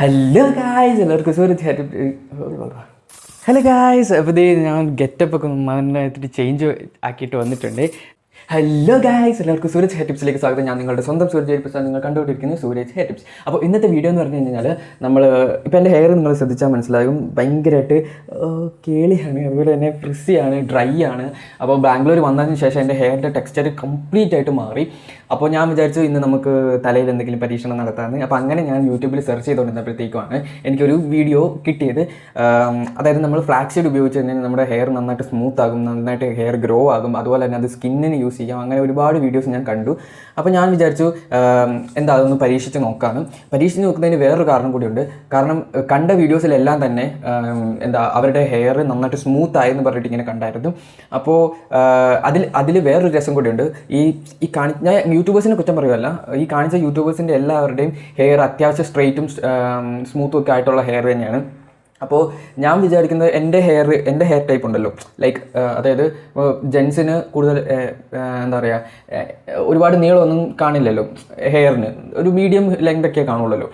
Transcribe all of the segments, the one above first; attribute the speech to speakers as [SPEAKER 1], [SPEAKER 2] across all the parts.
[SPEAKER 1] Hello guys, എല്ലാവർക്കും hello guys. അപ്പോൾ ഇത് ഞാൻ ഗെറ്റപ്പ് ഒക്കെ നന്നായിട്ട് ചേഞ്ച് ആക്കിയിട്ട് വന്നിട്ടുണ്ട്. ഹലോ ഗായ്സ്, എല്ലാവർക്കും സൂരജ് ഹെയർ ടിപ്സിലേക്ക് സ്വാഗതം. ഞാൻ നിങ്ങളുടെ സ്വന്തം സൂരജ് ഹെയർ ടിപ്സ് നിങ്ങൾ കണ്ടുകൊണ്ടിരിക്കുന്നത് സൂരജ് ഹെയർ ടിപ്സ്. അപ്പോൾ ഇന്നത്തെ വീഡിയോ എന്ന് പറഞ്ഞു കഴിഞ്ഞാൽ നമ്മൾ ഇപ്പോൾ എൻ്റെ ഹെയർ നിങ്ങൾ ശ്രദ്ധിച്ചാൽ മനസ്സിലാകും, ഭയങ്കരമായിട്ട് കേളിയാണ്, അതുപോലെ തന്നെ ഫ്രിസ്സിയാണ്, ഡ്രൈ ആണ്. അപ്പോൾ ബാംഗ്ലൂർ വന്നതിന് ശേഷം എൻ്റെ ഹെയറിൻ്റെ ടെക്സ്ചർ കംപ്ലീറ്റ് ആയിട്ട് മാറി. അപ്പോൾ ഞാൻ വിചാരിച്ചു ഇന്ന് നമുക്ക് തലയിൽ എന്തെങ്കിലും പരീക്ഷണം നടത്താമെന്ന്. അപ്പോൾ അങ്ങനെ ഞാൻ യൂട്യൂബിൽ സെർച്ച് ചെയ്തുകൊണ്ടിരുന്നപ്പോഴത്തേക്കുമാണ് എനിക്കൊരു വീഡിയോ കിട്ടിയത്. അതായത് നമ്മൾ ഫ്ലാക്സ് സീഡ് ഉപയോഗിച്ച് കഴിഞ്ഞാൽ നമ്മുടെ ഹെയർ നന്നായിട്ട് സ്മൂത്ത് ആകും, നന്നായിട്ട് ഹെയർ ഗ്രോ ആകും, അതുപോലെ തന്നെ അത് സ്കിന്നിന് യൂസ് ചെയ്യാം. അങ്ങനെ ഒരുപാട് വീഡിയോസ് ഞാൻ കണ്ടു. അപ്പോൾ ഞാൻ വിചാരിച്ചു എന്താ അതൊന്ന് പരീക്ഷിച്ച് നോക്കാമെന്ന്. പരീക്ഷിച്ച് നോക്കുന്നതിന് വേറൊരു കാരണം കൂടിയുണ്ട്. കാരണം കണ്ട വീഡിയോസിലെല്ലാം തന്നെ അവരുടെ ഹെയർ നന്നായിട്ട് സ്മൂത്ത് ആയെന്ന് പറഞ്ഞിട്ട് ഇങ്ങനെ കണ്ടായിരുന്നു. അപ്പോൾ അതിൽ വേറൊരു രസം കൂടിയുണ്ട്. ഞാൻ യൂട്യൂബേഴ്സിനെ കുറ്റം പറയുമല്ല, ഈ കാണിച്ച യൂട്യൂബേഴ്സിൻ്റെ എല്ലാവരുടെയും ഹെയർ അത്യാവശ്യം സ്ട്രെയിറ്റും സ്മൂത്തും ഒക്കെ ആയിട്ടുള്ള ഹെയർ തന്നെയാണ്. അപ്പോൾ ഞാൻ വിചാരിക്കുന്നത് എൻ്റെ ഹെയർ ടൈപ്പ് ഉണ്ടല്ലോ, ലൈക്ക് അതായത് ജെൻസിന് കൂടുതൽ എന്താ പറയുക, ഒരുപാട് നീളമൊന്നും കാണില്ലല്ലോ ഹെയറിന്, ഒരു മീഡിയം ലെങ്തൊക്കെ കാണുള്ളൂ.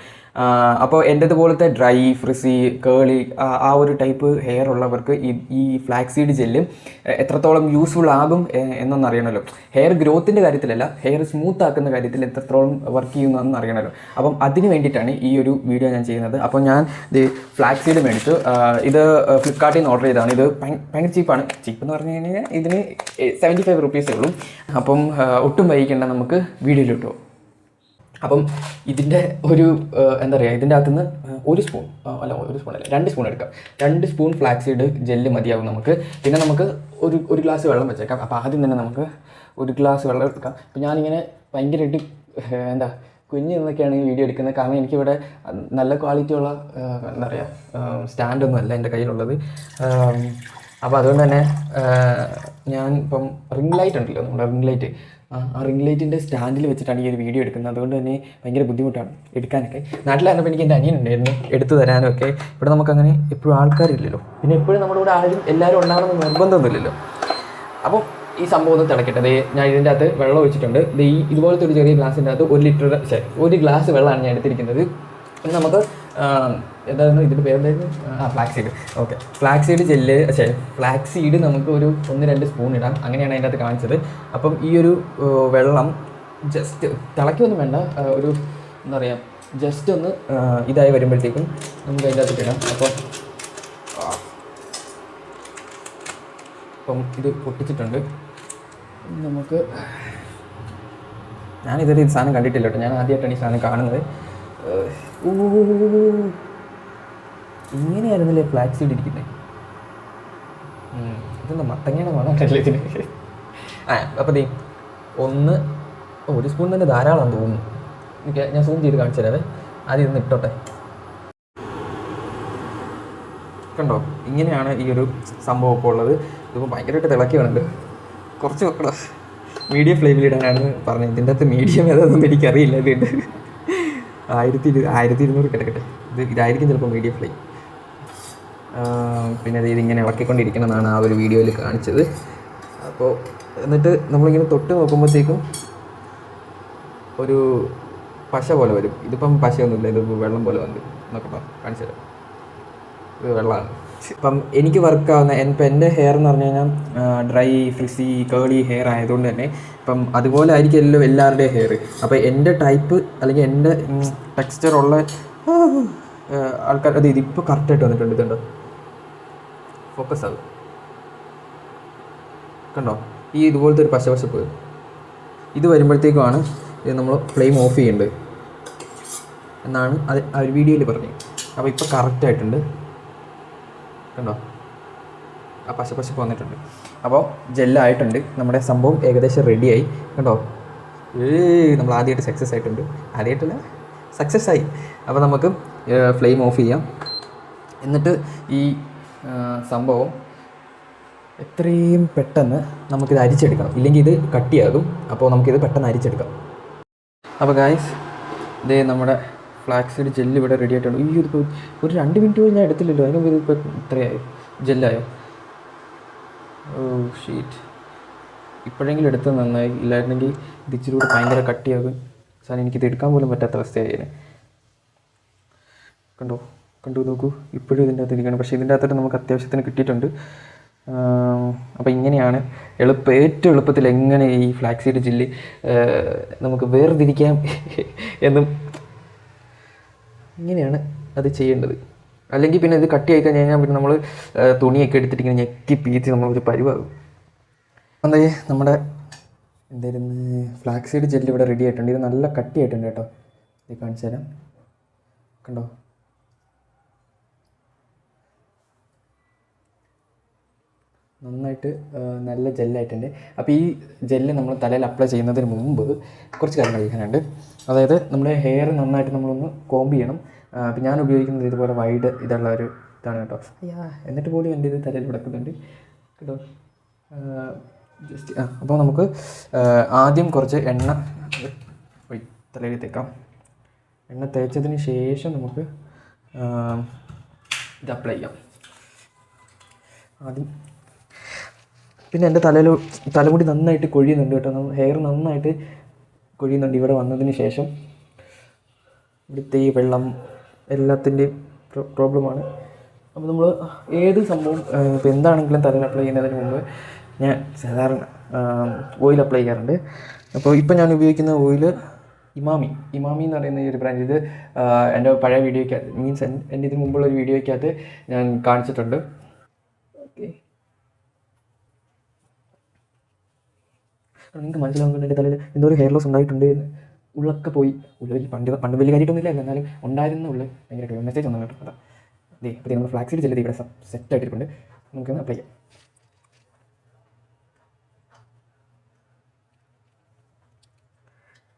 [SPEAKER 1] അപ്പോൾ എൻ്റെതുപോലത്തെ ഡ്രൈ, ഫ്രിസി, കേളി ആ ഒരു ടൈപ്പ് ഹെയർ ഉള്ളവർക്ക് ഈ ഫ്ലാക്സ് സീഡ് ജെല്ല് എത്രത്തോളം യൂസ്ഫുൾ ആകും എന്നൊന്ന് അറിയണമല്ലോ. ഹെയർ ഗ്രോത്തിൻ്റെ കാര്യത്തിലല്ല, ഹെയർ സ്മൂത്ത് ആക്കുന്ന കാര്യത്തിൽ എത്രത്തോളം വർക്ക് ചെയ്യുന്നതെന്ന് അറിയണമല്ലോ. അപ്പം അതിന് വേണ്ടിയിട്ടാണ് ഈ ഒരു വീഡിയോ ഞാൻ ചെയ്യുന്നത്. അപ്പോൾ ഞാൻ ഇത് ഫ്ലാക്സ് സീഡ് മേടിച്ചു. ഇത് ഫ്ലിപ്കാർട്ടിൽ നിന്ന് ഓർഡർ ചെയ്തതാണ്. ഇത് ഭയങ്കര ചീപ്പാണ്. ചീപ്പെന്ന് പറഞ്ഞു കഴിഞ്ഞാൽ ഇതിന് 75 രൂപീസേ ഉള്ളൂ. അപ്പം ഒട്ടും വൈകിക്കേണ്ട, നമുക്ക് വീഡിയോയിലിട്ടോ. അപ്പം ഇതിൻ്റെ ഒരു എന്താ പറയുക, ഇതിൻ്റെ അകത്തുനിന്ന് ഒരു സ്പൂൺ അല്ല 2 സ്പൂൺ എടുക്കാം. 2 സ്പൂൺ ഫ്ലാക്സ് സീഡ് ജെല്ല് മതിയാവും നമുക്ക്. പിന്നെ നമുക്ക് ഒരു ഗ്ലാസ് വെള്ളം വെച്ചേക്കാം. അപ്പോൾ ആദ്യം തന്നെ നമുക്ക് ഒരു ഗ്ലാസ് വെള്ളം എടുക്കാം. അപ്പോൾ ഞാനിങ്ങനെ ഭയങ്കരമായിട്ട് കുഞ്ഞ് നിന്നൊക്കെയാണ് ഈ വീഡിയോ എടുക്കുന്നത്. കാരണം എനിക്കിവിടെ നല്ല ക്വാളിറ്റിയുള്ള എന്താ പറയുക സ്റ്റാൻഡൊന്നും അല്ല എൻ്റെ കയ്യിലുള്ളത്. അപ്പോൾ അതുകൊണ്ട് തന്നെ ഞാൻ ഇപ്പം റിംഗ് ലൈറ്റ് ഉണ്ടല്ലോ, നമ്മുടെ റിംഗ് ലൈറ്റ്, ആ റിംഗ് ലൈറ്റിൻ്റെ സ്റ്റാൻഡിൽ വെച്ചിട്ടാണ് ഈ ഒരു വീഡിയോ എടുക്കുന്നത്. അതുകൊണ്ട് തന്നെ ഭയങ്കര ബുദ്ധിമുട്ടാണ് എടുക്കാനൊക്കെ. നാട്ടിലായിരുന്നപ്പോൾ എനിക്ക് എൻ്റെ അനിയനുണ്ടായിരുന്നു എടുത്തു തരാനും ഒക്കെ. ഇവിടെ നമുക്കങ്ങനെ എപ്പോഴും ആൾക്കാരില്ലല്ലോ, പിന്നെ എപ്പോഴും നമ്മുടെ കൂടെ എല്ലാവരും ഉണ്ടാകണമെന്ന് നിർബന്ധമൊന്നുമില്ലല്ലോ. അപ്പോൾ ഈ സംഭവം ഒന്ന് തിളക്കട്ടെ. ഞാൻ ഇതിൻ്റെ അകത്ത് വെള്ളം ഒഴിച്ചിട്ടുണ്ട്. ഇതുപോലത്തെ ഒരു ചെറിയ ഗ്ലാസിൻ്റെ അകത്ത് 1 ഗ്ലാസ് വെള്ളമാണ് ഞാൻ എടുത്തിരിക്കുന്നത്. പിന്നെ നമുക്ക് എന്തായിരുന്നു ഇതിൻ്റെ പേരെന്തായിരുന്നു? Flax seed. Okay, flax seed gel flax seed നമുക്ക് ഒരു 1-2 സ്പൂൺ ഇടാം. അങ്ങനെയാണ് അതിൻ്റെ അകത്ത് കാണിച്ചത്. അപ്പം ഈ ഒരു വെള്ളം ജസ്റ്റ് തിളയ്ക്കൊന്നും വേണ്ട, ഒരു എന്താ പറയുക, ജസ്റ്റ് ഒന്ന് ഇതായി വരുമ്പോഴത്തേക്കും നമുക്ക് അതിൻ്റെ അകത്ത് ഇടാം. അപ്പം ഇത് പൊട്ടിച്ചിട്ടുണ്ട്. നമുക്ക് ഞാനിതൊരു സാധനം കണ്ടിട്ടില്ല കേട്ടോ, ഞാൻ ആദ്യമായിട്ടാണ് ഈ സാധനം കാണുന്നത്. ഇങ്ങനെയായിരുന്നല്ലേ ഫ്ലാക്സ് സീഡ് ഇരിക്കുന്നത്? ഇതെന്താ മത്തങ്ങയുടെ മണമല്ലേ ഇതിന്? അപ്പോൾ ഒരു സ്പൂൺ തന്നെ ധാരാളം തോന്നുന്നു. ഞാൻ സൂം ചെയ്ത് കാണിച്ചു തരാവേ. ആദ്യം ഇതൊന്ന് ഇട്ടോട്ടെ. കണ്ടോ, ഇങ്ങനെയാണ് ഈ ഒരു സംഭവം ഇപ്പോൾ ഉള്ളത്. ഇതിപ്പോൾ ഭയങ്കരമായിട്ട് തിളക്കി വേണമല്ലോ. കുറച്ച് വെക്കണം, മീഡിയം ഫ്ലെയിമിലിടാനാണ് പറഞ്ഞത്. ഇതിൻ്റെ അകത്ത് മീഡിയം ഏതാണെന്നൊന്നും എനിക്കറിയില്ല. ഇതുണ്ട് 1200 കിടക്കട്ടെ. ഇതായിരിക്കും ചിലപ്പോൾ മീഡിയം ഫ്ലെയിം. പിന്നെ ഇതിങ്ങനെ ഇളക്കിക്കൊണ്ടിരിക്കണമെന്നാണ് ആ ഒരു വീഡിയോയിൽ കാണിച്ചത്. അപ്പോൾ എന്നിട്ട് നമ്മളിങ്ങനെ തൊട്ട് നോക്കുമ്പോഴത്തേക്കും ഒരു പശ പോലെ വരും. ഇതിപ്പം പശയൊന്നുമില്ല, ഇത് വെള്ളം പോലെ വന്നു. നോക്കട്ടോ, കാണിച്ചു തരാം. ഇത് വെള്ളമാണ്. ഇപ്പം എനിക്ക് വർക്കാവുന്ന ഇപ്പം എൻ്റെ ഹെയർ എന്ന് പറഞ്ഞു കഴിഞ്ഞാൽ ഡ്രൈ, ഫ്രിസി, കേളി ഹെയർ ആയതുകൊണ്ട് തന്നെ ഇപ്പം അതുപോലെ ആയിരിക്കുമല്ലോ എല്ലാവരുടെയും ഹെയർ. അപ്പോൾ എൻ്റെ ടൈപ്പ് അല്ലെങ്കിൽ എൻ്റെ ടെക്സ്ചറുള്ള ആൾക്കാർ ഇതിപ്പോൾ കറക്റ്റായിട്ട് വന്നിട്ടുണ്ട്. ഇതുണ്ടോ, ഫോക്കസ് ആകും, കണ്ടോ? ഇതുപോലത്തെ ഒരു പശപശപ്പ് ഇത് വരുമ്പോഴത്തേക്കുമാണ് ഇത് നമ്മൾ ഫ്ലെയിം ഓഫ് ചെയ്യേണ്ടത് എന്നാണ് ആ ഒരു വീഡിയോയിൽ പറഞ്ഞത്. അപ്പോൾ ഇപ്പോൾ കറക്റ്റായിട്ടുണ്ട്, കണ്ടോ? ആ പശപശപ്പ് വന്നിട്ടുണ്ട്. അപ്പോൾ ജെല്ലായിട്ടുണ്ട്, നമ്മുടെ സംഭവം ഏകദേശം റെഡിയായി. കണ്ടോ, നമ്മൾ ആദ്യമായിട്ട് സക്സസ് ആയിട്ടുണ്ട്. ആദ്യമായിട്ടല്ല, സക്സസ് ആയി. അപ്പോൾ നമുക്ക് ഫ്ലെയിം ഓഫ് ചെയ്യാം. എന്നിട്ട് ഈ സംഭവം എത്രയും പെട്ടെന്ന് നമുക്കിത് അരിച്ചെടുക്കണം, ഇല്ലെങ്കിൽ ഇത് കട്ടിയാകും. അപ്പോൾ നമുക്കിത് പെട്ടെന്ന് അരിച്ചെടുക്കാം. അപ്പോൾ ഗായ്സ്, ഇത് നമ്മുടെ ഫ്ലാക്സ് സീഡ് ജെല്ല് ഇവിടെ റെഡി ആയിട്ടുണ്ട്. ഇതിപ്പോൾ ഒരു 2 മിനിറ്റ് പോയി ഞാൻ എടുത്തില്ലല്ലോ, അതിന് ഇതിപ്പോൾ ഇത്രയായോ, ജെല്ലായോ? ഓ ഷീറ്റ്, ഇപ്പോഴെങ്കിലും എടുത്തത് നന്നായി. ഇല്ലായിരുന്നെങ്കിൽ ഇത് ഇച്ചിരി കൂടെ ഭയങ്കര കട്ടിയാകും. സാധനം എനിക്കിത് എടുക്കാൻ പോലും പറ്റാത്ത അവസ്ഥയായിരുന്നു. കണ്ടോ കണ്ടു നോക്കൂ, ഇപ്പോഴും ഇതിൻ്റെ അകത്ത് ഇരിക്കണം. പക്ഷേ ഇതിൻ്റെ അകത്തോട്ട് നമുക്ക് അത്യാവശ്യത്തിന് കിട്ടിയിട്ടുണ്ട്. അപ്പോൾ ഇങ്ങനെയാണ് ഏറ്റവും എളുപ്പത്തിൽ എങ്ങനെ ഈ ഫ്ലാക്സ് സീഡ് ജെല്ല് നമുക്ക് വേർതിരിക്കാം എന്നും ഇങ്ങനെയാണ് അത് ചെയ്യേണ്ടത്. അല്ലെങ്കിൽ പിന്നെ ഇത് കട്ടി ആയി കഴിഞ്ഞാൽ പിന്നെ നമ്മൾ തുണിയൊക്കെ എടുത്തിട്ട് ഇങ്ങനെ ഞെക്കി പീച്ച് നമ്മളൊരു പരുവാകും. എന്താ നമ്മുടെ എന്തായിരുന്നു ഫ്ലാക്സ് സീഡ് ജെല്ല് ഇവിടെ റെഡി ആയിട്ടുണ്ട്. ഇത് നല്ല കട്ടി ആയിട്ടുണ്ട് കേട്ടോ. ഇത് കാണിച്ചു തരാം, കണ്ടോ. നന്നായിട്ട് നല്ല ജെല്ലായിട്ടുണ്ട്. അപ്പോൾ ഈ ജെല്ല് നമ്മൾ തലയിൽ അപ്ലൈ ചെയ്യുന്നതിന് മുമ്പ് കുറച്ച് കാര്യങ്ങൾ ചെയ്യാനുണ്ട്. അതായത് നമ്മുടെ ഹെയർ നന്നായിട്ട് നമ്മളൊന്ന് കോംബ് ചെയ്യണം. അപ്പോൾ ഞാൻ ഉപയോഗിക്കുന്നത് ഇതുപോലെ വൈഡ് ഇതുള്ള ഒരു ഇതാണ് കേട്ടോ. എന്നിട്ട് പോലും എൻ്റെ ഇത് തലയിൽ കിടക്കുന്നുണ്ട് കേട്ടോ. ജസ്റ്റ് അപ്പോൾ നമുക്ക് ആദ്യം കുറച്ച് എണ്ണ തലയിൽ തേക്കാം. എണ്ണ തേച്ചതിന് ശേഷം നമുക്ക് ഇത് അപ്ലൈ ചെയ്യാം ആദ്യം. പിന്നെ എൻ്റെ തലമുടി നന്നായിട്ട് കൊഴിയുന്നുണ്ട് കേട്ടോ. ഹെയർ നന്നായിട്ട് കൊഴിയുന്നുണ്ട്. ഇവിടെ വന്നതിന് ശേഷം ഇവിടുത്തെ ഈ വെള്ളം എല്ലാത്തിൻ്റെയും പ്രോബ്ലമാണ്. അപ്പോൾ നമ്മൾ ഏത് സംഭവം ഇപ്പോൾ എന്താണെങ്കിലും തലയിൽ അപ്ലൈ ചെയ്യുന്നതിന് മുമ്പ് ഞാൻ സാധാരണ ഓയിൽ അപ്ലൈ ചെയ്യാറുണ്ട്. അപ്പോൾ ഇപ്പോൾ ഞാൻ ഉപയോഗിക്കുന്ന ഓയിൽ ഇമാമി എന്ന് പറയുന്ന ഈ ഒരു ബ്രാൻഡ്. ഇത് എൻ്റെ പഴയ വീഡിയോയ്ക്കകത്ത് മീൻസ് എൻ്റെ ഇതിന് മുമ്പുള്ള ഒരു വീഡിയോയ്ക്കകത്ത് ഞാൻ കാണിച്ചിട്ടുണ്ട്. ഓക്കെ, നിങ്ങൾക്ക് മനസ്സിലാവുന്നുണ്ട് എൻ്റെ തലയിൽ എന്തോ ഒരു ഹെയർ ലോസ് ഉണ്ടായിട്ടുണ്ട്. ഉള്ളൊക്കെ പോയി. പണ്ട് വലിയ കാര്യമായിട്ടൊന്നുമില്ല, എന്നാലും ഉണ്ടായിരുന്ന ഉള്ളിൽ ഭയങ്കര മെസ്സേജ് വന്നു കേട്ടോ. അതാ ഇതേ അപ്പോൾ നമ്മൾ ഫ്ലാക്സ് സീഡ് ജെല്ല് ഇവിടെ സെറ്റായിട്ടിട്ടുണ്ട്. നമുക്കൊന്ന് അപ്ലൈ ചെയ്യാം.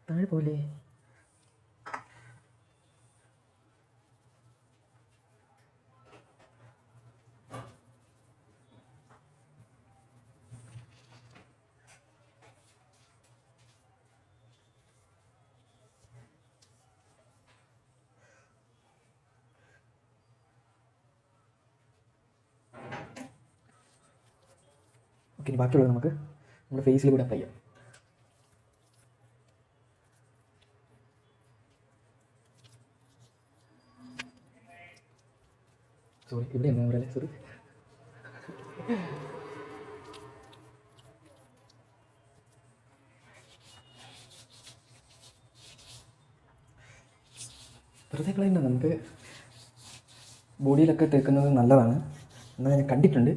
[SPEAKER 1] താഴെ പോലെ ഓക്കെ. ഇനി ബാക്കിയുള്ളത് നമുക്ക് നമ്മുടെ ഫേസിൽ കൂടെ അപ്ലൈ ചെയ്യാം. സോറി, ഇവിടെ എന്താ പറയുക, സോറി. വെറുതെ കളയണ്ട, നമുക്ക് ബോഡിയിലൊക്കെ തേക്കുന്നത് നല്ലതാണ് എന്നാൽ ഞാൻ കണ്ടിട്ടുണ്ട്.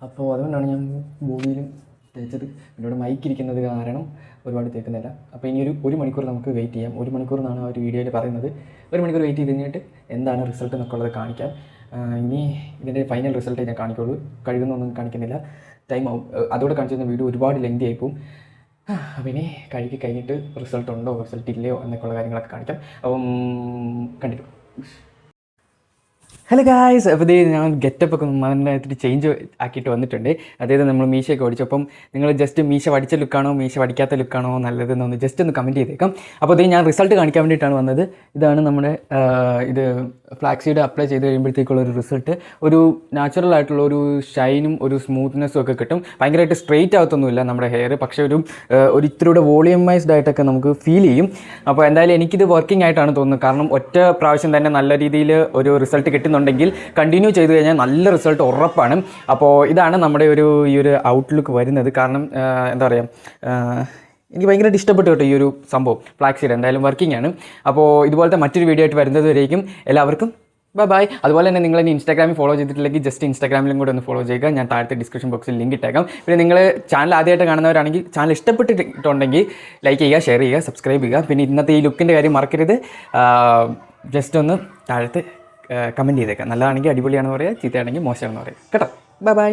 [SPEAKER 1] അപ്പോൾ അതുകൊണ്ടാണ് ഞാൻ ബോഡിയിലും തേച്ചത്. എന്നോട് മൈക്കിരിക്കുന്നത് കാരണം ഒരുപാട് തേക്കുന്നില്ല. അപ്പോൾ ഇനി ഒരു മണിക്കൂർ നമുക്ക് വെയിറ്റ് ചെയ്യാം. 1 മണിക്കൂർ എന്നാണ് ആ ഒരു വീഡിയോയിൽ പറയുന്നത്. 1 മണിക്കൂർ വെയിറ്റ് ചെയ്ത് കഴിഞ്ഞിട്ട് എന്താണ് റിസൾട്ട് എന്നൊക്കെ ഉള്ളത് കാണിക്കാം. ഇനി ഇതിൻ്റെ ഫൈനൽ റിസൾട്ടേ ഞാൻ കാണിക്കുള്ളൂ. കഴുകുന്നൊന്നും കാണിക്കുന്നില്ല, ടൈം ആവും. അതോടെ കാണിച്ചിരുന്ന വീഡിയോ ഒരുപാട് ലെങ്തി ആയിപ്പോവും. അപ്പോൾ ഇനി കഴുകി കഴിഞ്ഞിട്ട് റിസൾട്ട് ഉണ്ടോ റിസൾട്ട് ഇല്ലയോ എന്നൊക്കെയുള്ള കാര്യങ്ങളൊക്കെ കാണിക്കാം. അപ്പം കണ്ടിട്ട് ഹലോ ഗായ്സ്, അപ്പോൾ ഞാൻ ഗെറ്റപ്പൊക്കെ നന്നായിട്ട് ചേഞ്ച് ആക്കിയിട്ട് വന്നിട്ടുണ്ട്. അതായത് നമ്മൾ മീശയൊക്കെ ഓടിച്ചപ്പം നിങ്ങൾ ജസ്റ്റ് മീശ വടിച്ച ലുക്കാണോ മീശ വടിക്കാത്ത ലുക്കാണോ നല്ലതെന്നൊന്ന് ജസ്റ്റ് ഒന്ന് കമൻറ്റ് ചെയ്തേക്കാം. അപ്പോൾ ഞാൻ റിസൾട്ട് കാണിക്കാൻ വേണ്ടിയിട്ടാണ് വന്നത്. ഇതാണ് നമ്മുടെ ഇത് ഫ്ലാക്സീഡ് അപ്ലൈ ചെയ്ത് കഴിയുമ്പോഴത്തേക്കുള്ളൊരു റിസൾട്ട്. ഒരു നാച്ചുറൽ ആയിട്ടുള്ള ഒരു ഷൈനും ഒരു സ്മൂത്ത്നെസ്സും ഒക്കെ കിട്ടും. ഭയങ്കരമായിട്ട് സ്ട്രെയിറ്റ് ആകത്തൊന്നുമില്ല നമ്മുടെ ഹെയർ, പക്ഷേ ഒരു ഇത്തിരിയുടെ വോളിയമൈസ്ഡ് ആയിട്ടൊക്കെ നമുക്ക് ഫീൽ ചെയ്യും. അപ്പോൾ എന്തായാലും എനിക്കിത് വർക്കിംഗ് ആയിട്ടാണ് തോന്നുന്നത്. കാരണം ഒറ്റ പ്രാവശ്യം തന്നെ നല്ല രീതിയിൽ ഒരു റിസൾട്ട് കിട്ടുന്നുണ്ടെങ്കിൽ കണ്ടിന്യൂ ചെയ്ത് കഴിഞ്ഞാൽ നല്ല റിസൾട്ട് ഉറപ്പാണ്. അപ്പോൾ ഇതാണ് നമ്മുടെ ഈ ഒരു ഔട്ട്ലുക്ക് വരുന്നത്. കാരണം എന്താ പറയുക, എനിക്ക് ഭയങ്കരമായിട്ട് ഇഷ്ടപ്പെട്ടു കേട്ടോ ഈ ഒരു സംഭവം. ഫ്ലാക്സീഡ് എന്തായാലും വർക്കിംഗ് ആണ്. അപ്പോൾ ഇതുപോലത്തെ മറ്റൊരു വീഡിയോ ആയിട്ട് വരുന്നത് വരേക്കും എല്ലാവർക്കും ബൈ. അതുപോലെ തന്നെ നിങ്ങൾ ഇനി ഇൻസ്റ്റാഗ്രാമിൽ ഫോളോ ചെയ്തിട്ടില്ലെങ്കിൽ ജസ്റ്റ് ഇൻസ്റ്റാഗ്രാമിലും കൂടെ ഒന്ന് ഫോളോ ചെയ്യുക. ഞാൻ താഴത്തെ ഡിസ്ക്രിപ്ഷൻ ബോക്സിൽ ലിങ്ക് ഇട്ടേക്കാം. പിന്നെ നിങ്ങൾ ചാനൽ ആദ്യമായിട്ട് കാണുന്നവരാണെങ്കിൽ ചാനൽ ഇഷ്ടപ്പെട്ടിട്ടുണ്ടെങ്കിൽ ലൈക്ക് ചെയ്യുക, ഷെയർ ചെയ്യുക, സബ്സ്ക്രൈബ് ചെയ്യുക. പിന്നെ ഇന്നത്തെ ഈ ലുക്കിൻ്റെ കാര്യം മറക്കരുത്. ജസ്റ്റ് ഒന്ന് താഴത്ത് കമൻറ്റ് ചെയ്തേക്കാം. നല്ലതാണെങ്കിൽ അടിപൊളിയാണെന്ന് പറയുക, ചീത്തയാണെങ്കിൽ മോശമാണെന്ന് പറയുക കേട്ടോ. ബൈ.